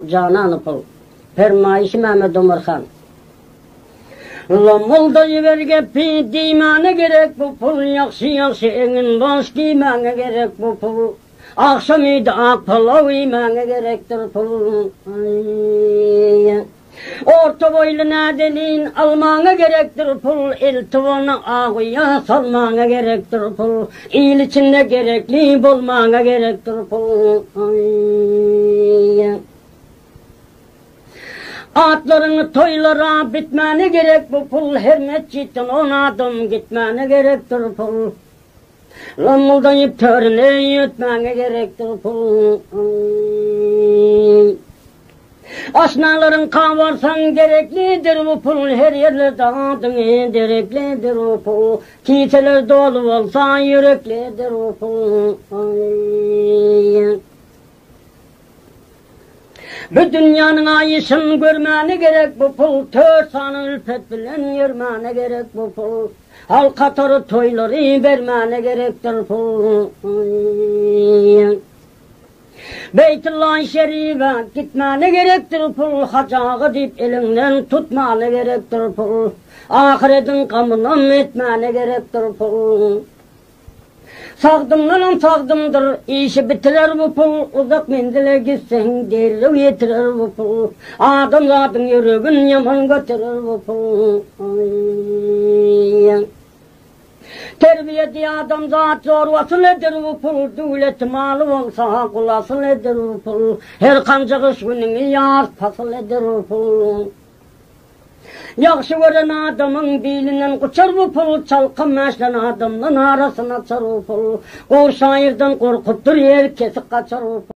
Canan pul, fermayişi Mehmet Ömerhan. Lamıldayı verge pi dimane gerek bu pul, yakşı engin baş giymene gerek bu pul. Akşamıydı akpalav imene gerektir pul. Orta boylu nadelin almana gerektir pul, iltivana ağıya salmana gerektir pul, il içinde gerekli bulmana gerektir pul. Atlarını toylara bitmene gerek bu pul, her mescitten 10 adım gitmene gerektir pul. Lamıldayıp törüne yutmene gerektir pul. Aşnaların kavarsan gereklidir bu pul, her yerlerde adını gereklidir o pul. Kiseler dolu olsa yüreklidir o pul. Bu dünyanın ayışını görmene gerek bu pul, törsanı ülfet bilen yürmene gerek bu pul. Al katarı toyları vermene gerektir pul. Beytullah-ı Şerif'e gitmene gerektir pul, hacağı deyip elinden tutmana gerektir pul. Ahiretin kamını etmene gerektir pul. Sağdımdan sağdımdır, işi bitirer bu pul, uzak menzile gitsen deli yetirer bu pul. Adam zaten yüreğin yaman götürür bu pul. Terbiyeti adam zat zor vasıl edir bu pul, devlet malı olsa kul asıl edir bu pul. Her kancıkış gününü yar pasıl edir bu pul. Yakşı gören adamın dilinden uçar bu pul, çalkın meşlen adamın arasına açar bu pul. Kor şairden korkuttur yer kesik kaçar bu pul.